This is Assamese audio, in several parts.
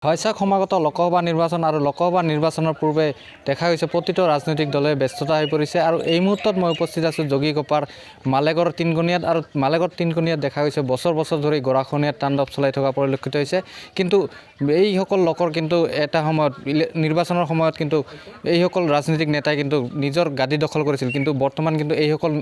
হয়ছাক সমাগত লোকসভা নিৰ্বাচন আৰু লোকসভা নিৰ্বাচনৰ পূৰ্বে দেখা গৈছে প্ৰতিটো ৰাজনৈতিক দলে ব্যস্ততা হৈ পৰিছে আৰু এই মুহূৰ্তত মই উপস্থিত আছোঁ যোগীঘোপাৰ মালেগড় তিনকুণীয়াত আৰু মালেগড় তিনকুণীয়াত দেখা গৈছে বছৰ বছৰ ধৰি গৰাখহনীয়াত তাণ্ডৱ চলাই থকা পৰিলক্ষিত হৈছে কিন্তু এইসকল লোকৰ কিন্তু এটা সময়ত নিৰ্বাচনৰ সময়ত কিন্তু এইসকল ৰাজনৈতিক নেতাই কিন্তু নিজৰ গাদী দখল কৰিছিল কিন্তু বৰ্তমান কিন্তু এইসকল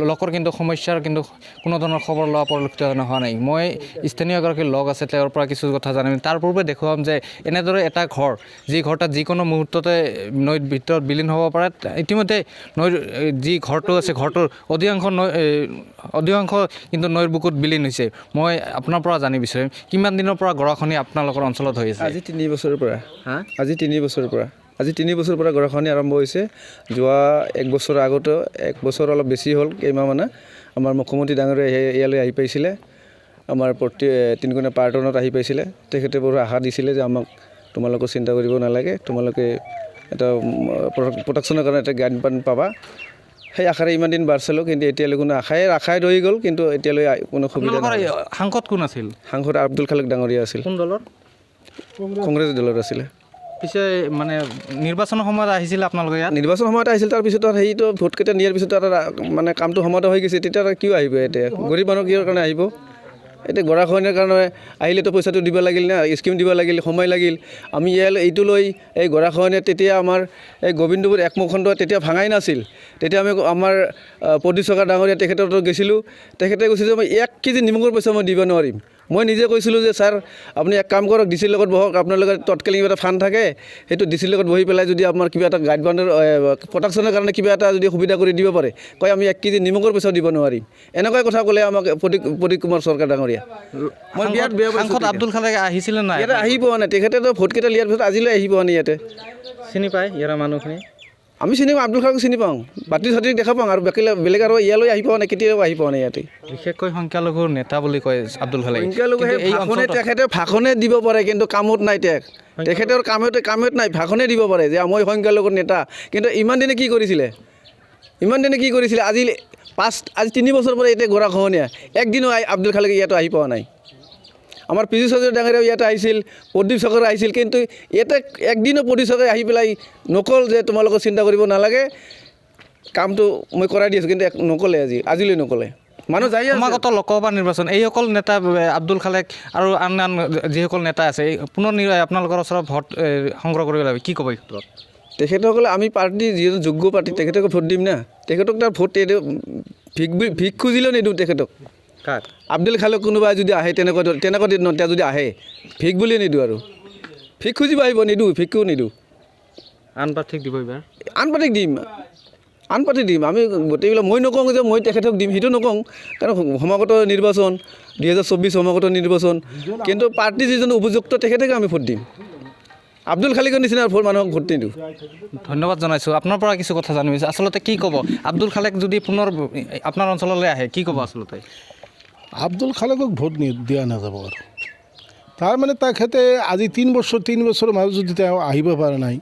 লোকৰ কিন্তু সমস্যাৰ কিন্তু কোনো ধৰণৰ খবৰ লোৱা পৰিলক্ষিত হোৱা নাই মই স্থানীয় এগৰাকী লগ আছে তেওঁৰ পৰা কিছু কথা জানিম তাৰ পূৰ্বে দেখুৱাম যে এনেদৰে এটা ঘৰ যি ঘৰটা যিকোনো মুহূৰ্ততে নৈৰ ভিতৰত বিলীন হ'ব পাৰে ইতিমধ্যে নৈৰ যি ঘৰটো আছে ঘৰটোৰ অধিকাংশ কিন্তু নৈৰ বুকুত বিলীন হৈছে মই আপোনাৰ পৰা জানি বিচাৰিম কিমান দিনৰ পৰা গৰাখহনীয়া আপোনালোকৰ অঞ্চলত হৈ আছে আজি 3 বছৰৰ পৰা আজি 3 বছৰৰ পৰা গৰাখহনী আৰম্ভ হৈছে যোৱা 1 বছৰ আগতে 1 বছৰ অলপ বেছি হ'ল কেইমাহ মানে আমাৰ মুখ্যমন্ত্ৰী ডাঙৰীয়া ইয়ালৈ আহি পাইছিলে আমাৰ তিনকুণীয়া পাৰ্টনত আহি পাইছিলে তেখেতে বৰ আশা দিছিলে যে আমাক তোমালোকৰ চিন্তা কৰিব নালাগে তোমালোকে এটা প্ৰটেকশ্যনৰ কাৰণে এটা গাইডলাইন পাবা সেই আশাৰে ইমান দিন বাঢ়িছিলোঁ কিন্তু এতিয়ালৈ কোনো আশাই ৰৈ গ'ল কিন্তু এতিয়ালৈ কোনো সুবিধা নাই সাংসদ কোন আছিল সাংসদ আব্দুল খালেক ডাঙৰীয়া আছিল কোন দলৰ কংগ্ৰেছ দলৰ আছিলে পিছে মানে নিৰ্বাচনৰ সময়ত আহিছিল আপোনালোকে ইয়াত নিৰ্বাচন সময়ত আহিছিল তাৰপিছত আৰু সেইটো ভোটকেইটা নিয়াৰ পিছত আৰু মানে কামটো সমাধা হৈ গৈছে তেতিয়া আৰু কিয় আহিব এতিয়া গৰীব মানুহ কিহৰ কাৰণে আহিব এতিয়া গৰাখহনীয়াৰ কাৰণে আহিলেতো পইচাটো দিব লাগিল না স্কিম দিব লাগিল সময় লাগিল আমি এইটো লৈ এই গৰাখহনীয়াত তেতিয়া আমাৰ এই গোবিন্দপুৰ একমুখণ্ড তেতিয়া ভাঙাই নাছিল তেতিয়া আমি আমাৰ প্ৰদীপ চৰকাৰ ডাঙৰীয়া তেখেতৰ গৈছিলোঁ তেখেতে কৈছিল যে মই 1 কেজি নিমখৰ পইচা মই দিব নোৱাৰিম মই নিজে কৈছিলোঁ যে ছাৰ আপুনি এক কাম কৰক ডিচিৰ লগত বহক আপোনালোকৰ তৎকালীন কিবা এটা ফাণ্ড থাকে সেইটো ডিচিৰ লগত বহি পেলাই যদি আপোনাৰ কিবা এটা গাইডলাইনৰ প্ৰটেকশ্যনৰ কাৰণে কিবা এটা যদি সুবিধা কৰি দিব পাৰে কয় আমি 1 কেজি নিমখৰ পইচা দিব নোৱাৰিম এনেকুৱাই কথা ক'লে আমাক প্ৰদীপ কুমাৰ চৰকাৰ ডাঙৰীয়া মই বিৰাট বেয়া পাইছোঁ সাংসদ আব্দুল খালেক আহিছিলে নাই ইয়াতে আহি পোৱা নাই তেখেতেতো ভোটকেইটা লিয়াৰ পিছত আজিলৈ আহি পোৱা নাই ইয়াতে চিনি পায় ইয়াৰ মানুহখিনি আমি চিনি পাওঁ আব্দুল খালেক চিনি পাওঁ বাতৰি চাতৰি দেখা পাওঁ আৰু বেলেগ আৰু ইয়ালৈ আহি পোৱা নাই কেতিয়াও আহি পোৱা নাই ইয়াতে বিশেষকৈ সংখ্যালঘুৰ নেতা বুলি কয় আব্দুল খালেক সংখ্যালঘু এই তেখেতে ভাষণে দিব পাৰে কিন্তু কামত নাই তেখেতৰ কামত নাই ভাষণে দিব পাৰে যে মই সংখ্যালঘুৰ নেতা কিন্তু ইমান দিনে কি কৰিছিলে আজি 3 বছৰ পৰা এতিয়া গৰাখহনীয়া একদিনো আব্দুল খালেক ইয়াতে আহি পোৱা নাই আমাৰ পিজি চৌধুৰী ডাঙৰীয়াও ইয়াতে আহিছিল প্ৰদীপ চৰকাৰ আহিছিল কিন্তু ইয়াতে একদিনো প্ৰদীপ চৰকাৰ আহি পেলাই নকল যে তোমালোকৰ চিন্তা কৰিব নালাগে কামটো মই কৰাই দি আছোঁ কিন্তু নকলে আজিলৈ নকলে মানুহ যাই সমাগত লোকসভা নিৰ্বাচন এইসকল নেতা আব্দুল খালেক আৰু আন যিসকল নেতা আছে পুনৰ আপোনালোকৰ ওচৰত ভোট সংগ্ৰহ কৰিব লাগিব কি ক'ব তেখেতসকলে আমি পাৰ্টি যিহেতু যোগ্য পাৰ্টি তেখেতক ভোট দিম না তেখেতক তাৰ ভোট ভিক খুজিলেও নিদিওঁ তেখেতক আব্দুল খালেক কোনোবাই যদি আহে তেনেকুৱা তেওঁ যদি আহে ভিক বুলি নিদিওঁ আৰু ভিক খুজিব আহিব নিদিওঁ ভিকো নিদিওঁ আন প্ৰাৰ্থীক দিব এইবাৰ আন পাৰ্টি দিম আমি গোটেইবিলাক মই নকওঁ যে মই তেখেতক দিম সেইটো নকওঁ কাৰণ সমাগত নিৰ্বাচন 2024 সমাগত নিৰ্বাচন কিন্তু পাৰ্টি যিজন উপযুক্ত তেখেতকে আমি ভোট দিম আব্দুল খালেকৰ নিচিনা মানুহক ভোট নিদিওঁ ধন্যবাদ জনাইছোঁ আপোনাৰ পৰা কিছু কথা জানিব বিচাৰিছোঁ আচলতে কি ক'ব আব্দুল খালেক যদি পুনৰ আপোনাৰ অঞ্চললৈ আহে কি ক'ব আচলতে আব্দুল খালেকক ভোট দিয়া নাযাব আৰু তাৰমানে তেখেতে আজি 3 বছৰৰ মাজত যদি তেওঁ আহিব পৰা নাই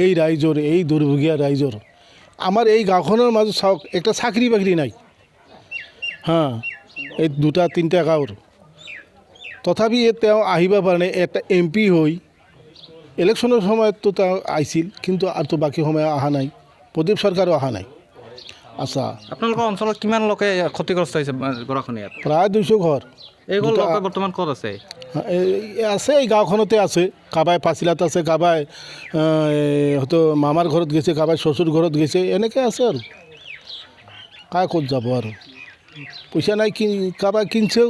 এই ৰাইজৰ এই দুৰ্ভগীয়া ৰাইজৰ আমাৰ এই গাঁওখনৰ মাজত চাওক একটা চাকৰি বাকৰি নাই এই 2-3টা গাঁৱৰ তথাপি তেওঁ আহিব পৰা নাই এটা MP হৈ ইলেকশ্যনৰ সময়ততো তেওঁ আহিছিল কিন্তু আৰু বাকী সময় অহা নাই প্ৰদীপ চৰকাৰো অহা নাই আচ্ছা আপোনালোকৰ অঞ্চলত কিমান লোকে ক্ষতিগ্ৰস্ত হৈছে গৰাখহনীয়াত প্ৰায় 200 ঘৰ এইসকল লোকে বৰ্তমান ক'ত আছে আছে এই গাঁওখনতে আছে কাবাই পাচিলাত আছে কাবাই হয়তো মামাৰ ঘৰত গৈছে কাবাই শ্বশুৰ ঘৰত গৈছে এনেকৈ আছে আৰু ক'ত যাব আৰু পইচা নাই কাবাই কিনছেও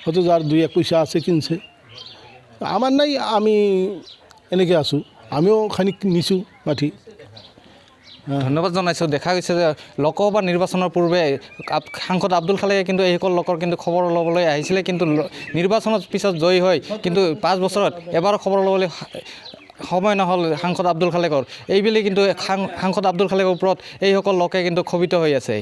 হয়তো যাৰ 2-1 পইচা আছে কিনছে আমাৰ নাই আমি এনেকৈ আছোঁ আমিও খানি নিছোঁ মাটি ধন্যবাদ জনাইছোঁ দেখা গৈছে যে লোকসভা নিৰ্বাচনৰ পূৰ্বে সাংসদ আব্দুল খালেকে কিন্তু এইসকল লোকৰ কিন্তু খবৰ ল'বলৈ আহিছিলে কিন্তু নিৰ্বাচনৰ পিছত জয়ী হয় কিন্তু 5 বছৰত এবাৰ খবৰ ল'বলৈ সময় নহ'ল সাংসদ আব্দুল খালেকৰ এইবুলি কিন্তু সাংসদ আব্দুল খালেকৰ ওপৰত এইসকল লোকে কিন্তু ক্ষোভিত হৈ আছে